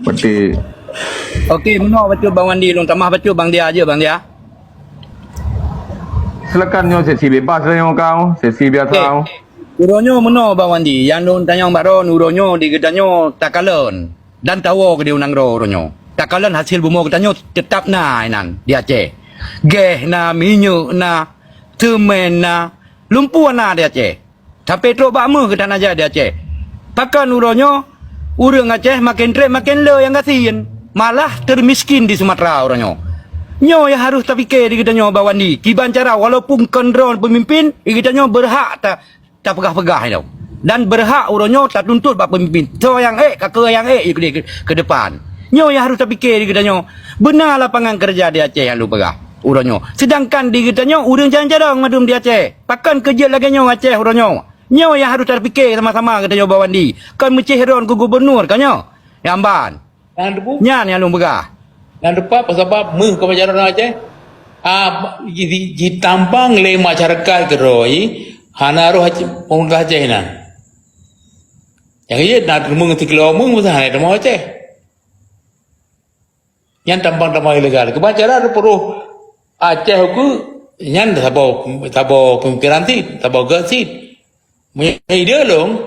Berarti Okey, menua betul Bang Wandi long tamah betul Bang Dia aja Bang Dia. silakan nyo sesi bebas lah nyo kau, sesi biasa Okey. kau. Uronyo menua Bang Wandi, yang long tanya Mbak Ron uronyo di gedanyo takalan dan tawo ke di unang ro uronyo. Takalan hasil bumo gedanyo tetap na inan di Aceh. Geh na minyak na temen na lumpuan na di Aceh. Tapi truk bakme ke tanah aja di Aceh. Pakan uronyo urang Aceh makin trek makin le yang kasihan. Malah termiskin di Sumatera uronyo. Nyo yang harus terfikir di kita nyo Bawandi. Kiban cara walaupun kendron pemimpin, kita nyo berhak tak pegah-pegah itu. Dan berhak uronyo tak tuntut bak pemimpin. So yang kakak yang ke depan. Nyo yang harus terfikir di kita nyo. Benar lapangan kerja di Aceh yang lu pegah. Uronyo. Sedangkan di kita nyo urang jarang madum di Aceh. Pakan kerja lagi nyo Aceh uronyo. Nyo yang harus terfikir sama-sama kita nyo Bawandi. Kan mencihron ke gubernur kan nyo. Yang ban. Nyan yang lu pegah. Dan depan sebab meng kebajaran Aceh ditambang le masyarakat geroi hanaruh pemerintah Aceh na. Yang ia nak meng tiklo meng musah ada mau Aceh. Yang tambang ilegal. Kebajaran perlu Aceh ku nyan tabo pemikiran ti, tabo gasit. Dia long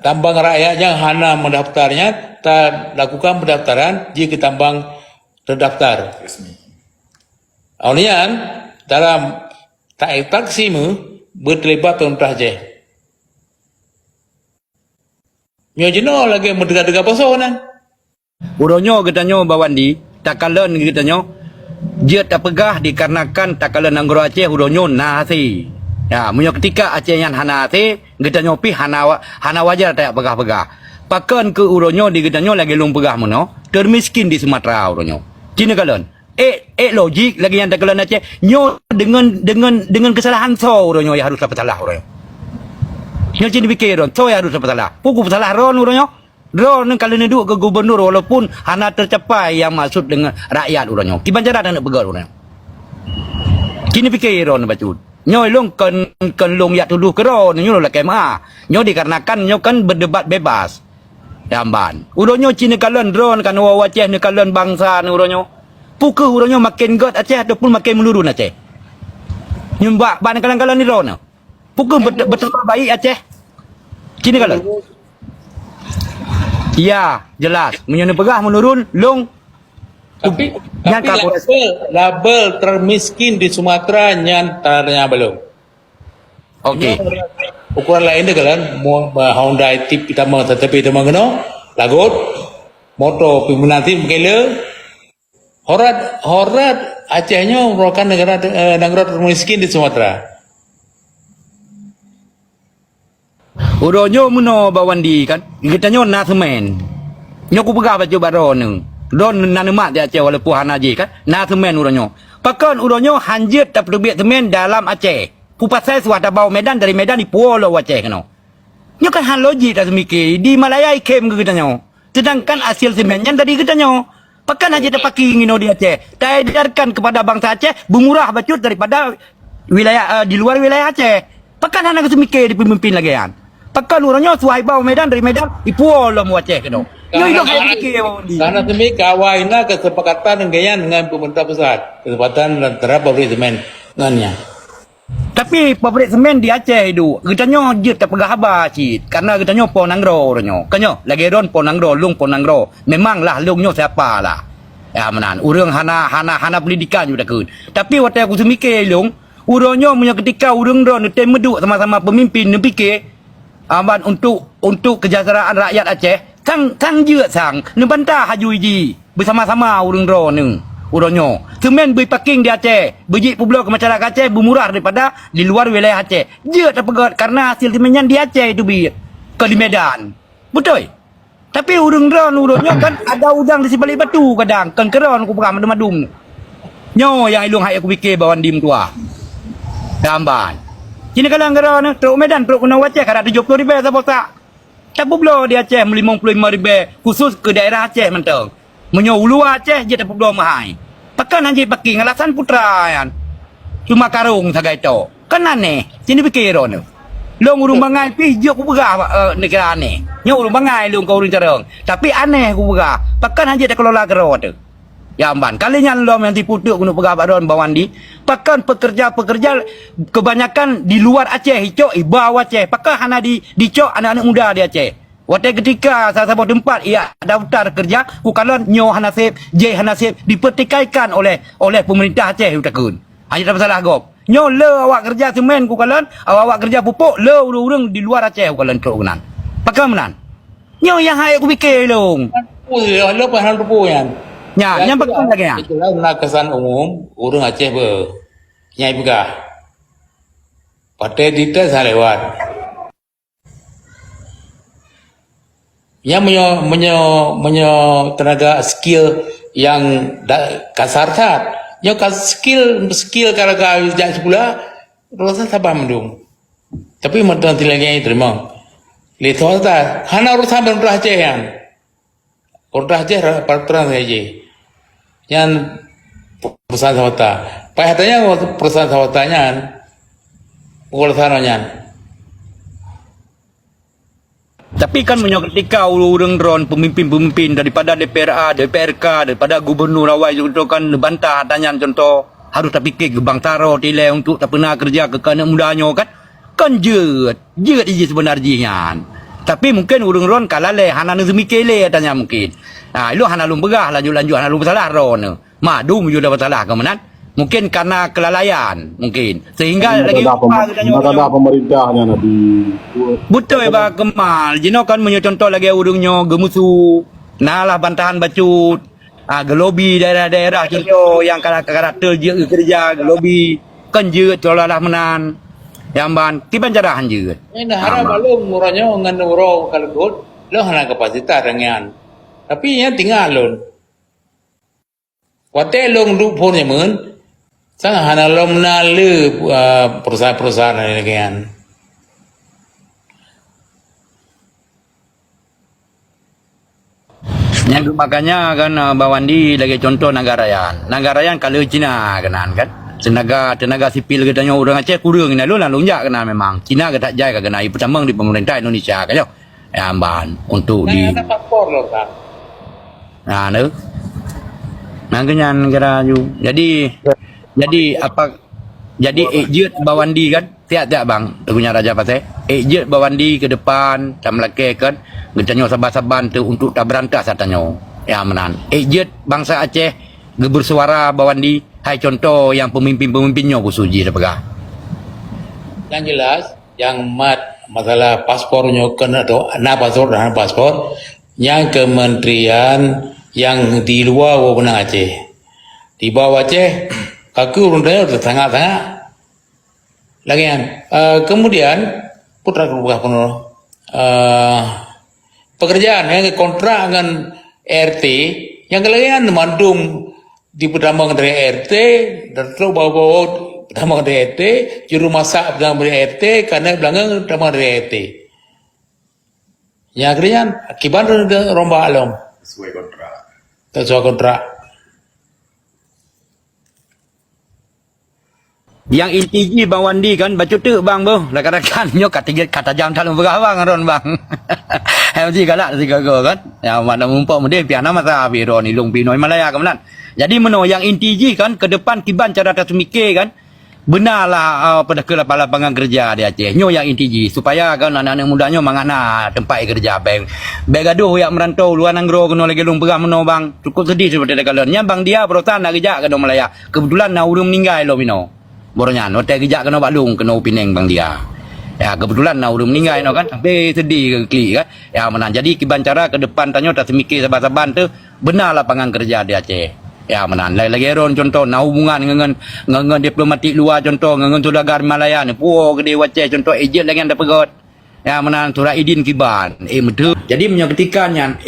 tambang rakyat yang hana mendaftarnya tak lakukan pendaftaran jika tambang terdaftar resmi. Awalnya dalam tak taksimu berterlibat pemerintah Aceh. Nyo jeno lagi mendekat-dekat pasokan. Uronyo getanyo Bawandi, takalan getanyo dia tak pegah dikarenakan takalan anggoro Aceh uronyo nasi. Ya, munyo ketika Aceh yang hana ate, getanyo pi hana wajar tak pegah-pegah. Pakan ke uronyo di getanyo lagi lung pegah mono, termiskin di Sumatera uronyo. Cina kalon. Logik lagi yang takalan Aceh, nyo dengan kesalahan so uronyo yang harus dapat salah uronyo. Nyo cina fikir ron, so yang harus dapat salah. Puku salah ron uronyo. Ron kalau neduk ke gubernur walaupun hana tercapai yang maksud dengan rakyat uronyo. Kiban cara nak pegar uronyo. Cina fikir ron bacut. Nyo long kan long ya tuduh keron nyo lah kema. Nyo dikarenakan nyo kan berdebat bebas. Jamban. Uronyo Cina kalon drone kan wawa Aceh ni kalon bangsa ni uronyo. Puke uronyo makin got Aceh ataupun makin melurun Aceh. Nyumbak ban kalon-kalon ni drone. Puke betul baik Aceh. Cina kalon. Ya, jelas. Menyono pegah menurun long. Tapi label termiskin di Sumatera nyantarnya belum. Okey. Ukuran lain dia kan Honda tip kita mau tetapi kita mengenal lagut motor peminati mengkele horat Acehnya merupakan negara termiskin di Sumatera. Uronyo muno Bawandi kan. Kita nyo na semen. Nyo ku pegah baju baron ni. Don nanemak di Aceh walaupun hanaji kan. Na semen uronyo. Pakan uronyo hanjit tak perlu semen dalam Aceh. Pupasai suatu bau Medan dari Medan di Pulau Aceh keno. Nyo kan hal logik tak semiki di Malaya ikem ke kita nyo. Sedangkan hasil semennya dari kita nyo. Pakan aja tak pakai ngino di Aceh. Tak edarkan kepada bangsa Aceh bermurah bacut daripada wilayah di luar wilayah Aceh. Pakan anak semiki di pemimpin lagi kan. Pakan uronyo suai bau Medan dari Medan di Pulau Aceh keno. Nyo itu kayak fikir Karena demi kawaina kesepakatan dengan pemerintah pusat, kesempatan terhadap pabrik semen dengannya. Tapi pabrik semen di Aceh itu, kita nyo je tak pegah habar cit. Karena kita nyo Ponangro nyo. Kanyo lagi ron Ponangro, lung Ponangro. Memanglah lung nyo siapa lah. Ya menan. Urang hana pendidikan juga kun. Tapi waktu aku semikir lung, urang nyo punya ketika urang ron tem meduk sama-sama pemimpin ni fikir aman untuk kesejahteraan rakyat Aceh. Sang je sang nebantah hajuji bersama-sama urang ron ni. Uronyo. Semen beri parking di Aceh. Bejik publik ke masyarakat Aceh bermurah daripada di luar wilayah Aceh. Dia terpegat karena hasil semennya di Aceh itu ke di Medan. Betul? Tapi uronyo kan ada udang di sebalik batu kadang. Kan keron aku pegang madum-madum. Nyo yang ilung hai aku fikir bawan dim tua. Gambar. Kini kalau keron truk Medan truk kena Aceh kada 70 ribu siapa tak. Tak publik di Aceh 55 ribu khusus ke daerah Aceh mentang. Menyo ulu Aceh je tak publik mahal. Pakan anjing paking alasan putra kan. Cuma karung sagai to. Kan aneh. Sini fikir ron. Long urung bangai pi je ku begah negara ni. Nyo urung bangai long kau urung careng. Tapi aneh ku begah. Pakan hanya dak kelola kero tu. Ya amban. Kalinya lom yang diputuk guna pegah Badon Bawandi. Pakan pekerja-pekerja kebanyakan di luar Aceh, hicok bawah Aceh. Pakan hana dicok anak-anak muda di Aceh. Waktu ketika salah satu tempat ia daftar kerja, kukalan nyo hanasib, J hanasib dipertikaikan oleh pemerintah Aceh utakun. Hanya tak masalah gop. Nyo le awak kerja semen kukalan, awak kerja pupuk le urang di luar Aceh kukalan kerunan. Pakai menan. Nyo yang hai aku fikir long. Lo pahal rupu yan. Nya, yang pakai lagi ya. Itulah kesan umum urang Aceh be. Nyai begah. Pakai detail salewat. Yang menyo tenaga skill yang kasar tak. Yang skill kalau kau jangan sekolah, rasa sabar mendung. Tapi mereka tidak lagi terima. Lihat tak, hana urusan berurah Aceh yang, urah Aceh peraturan saja. Yang perusahaan swasta, pahatnya perusahaan swastanya, urusannya. Tapi kan ketika urang drone pemimpin-pemimpin daripada DPRA, DPRK, daripada gubernur awal contoh kan bantah tanya contoh harus tak fikir gebang taro tilai untuk tak pernah kerja ke anak mudanya kan jeut je sebenarnya. Tapi mungkin urang drone kalale hana nu semikir le tanya mungkin. Lu hana lum begah lanjut hana lum bersalah ron. Madu mu dah bersalah ke menan? Mungkin karena kelalaian mungkin sehingga lagi ada pemerintahnya Nabi betul ya Pak Kemal jino kan contoh lagi urungnya gemusu nalah bantahan bacut gelobi daerah-daerah contoh yang karakter je kerja gelobi kan je tolalah menan yang ban tiban carahan je Ini harap balung murahnya ngan uro kalau good lo hana kapasitas rangian tapi yang tinggal lon wate long du pun yemen sang hana lom nalu perusahaan-perusahaan ini kan. Yang makanya kan Bawandi lagi contoh negarayan kalau Cina kenan kan. Tenaga sipil katanya orang Aceh kurang ni lalu jak kena memang. Cina kata jai kena pertama di pemerintah Indonesia kan yo. Ya amban untuk di ada paspor lo tak. Nah, tu. Nangkanya negara ju. Jadi ejut Bawandi kan tiap-tiap bang punya Raja Pasai ejut Bawandi ke depan tak melaki kan getanyo sabar-sabar tu untuk tak berantas katanya ya menan ejut bangsa Aceh bersuara Bawandi hai contoh yang pemimpin-pemimpinnya kusuji dah pegah Yang jelas yang masalah paspornya kena tu paspor yang kementerian yang di luar wewenang Aceh di bawah Aceh kaku rundanya sudah tengah-tengah lagi kan. Kemudian putra keluarga penuh pekerjaan yang kontrak dengan RT yang kalian mandum di pertama dari RT dan terus bawa-bawa pertama dari RT juru masak pertama dari RT karena belakang pertama dari RT yang kalian akibat rombak alam sesuai kontrak yang inti Bawandi kan baca tu bang boh rakan-rakan nyo kata jam talung berah bang ron bang hai mesti galak tiga go kan ya mana mumpuk mede piana masa bi ron ilung pi noi Malaya kemenan jadi meno yang inti kan ke depan kiban cara tak mikir kan benarlah pada ke lapangan kerja di Aceh nyo yang inti supaya kan anak-anak mudanya mangana tempat kerja bang gaduh yang merantau luar nanggro kena lagi lung berah meno bang cukup sedih seperti dekalnya bang dia perotan nak kerja ke Malaya kebetulan nak urung meninggal lo mino Bornya, hotel kejak kena balung, kena Pinang bang dia. Ya kebetulan nak urung meninggal no kan, sampai sedih ke klik kan. Ya menang. Jadi kiban cara ke depan tanya tak semikir sabar-sabar tu benar lapangan kerja di Aceh. Ya menang. Lagi ron contoh nak hubungan dengan diplomatik luar contoh dengan saudagar Malaya ni. Puo gede Aceh contoh ejen lagi ada pegot. Ya menang surah idin kiban. Betul. Jadi ketikanya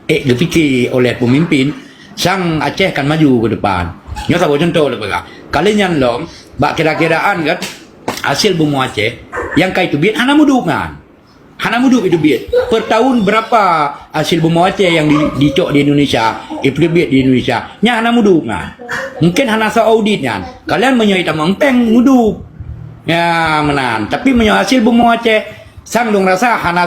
dipikir oleh pemimpin sang Aceh kan maju ke depan. Nyo tak contoh lepas. Kalian long bak kira-kiraan kan hasil bumi Aceh yang kait duit hana muduk itu duit per tahun berapa hasil bumi Aceh yang dicok di Indonesia duit di Indonesia nya hana muduk mungkin hana sa audit kalian menyai tamang peng muduk Ya menan. Tapi menyo hasil bumbu Aceh sang dong rasa hana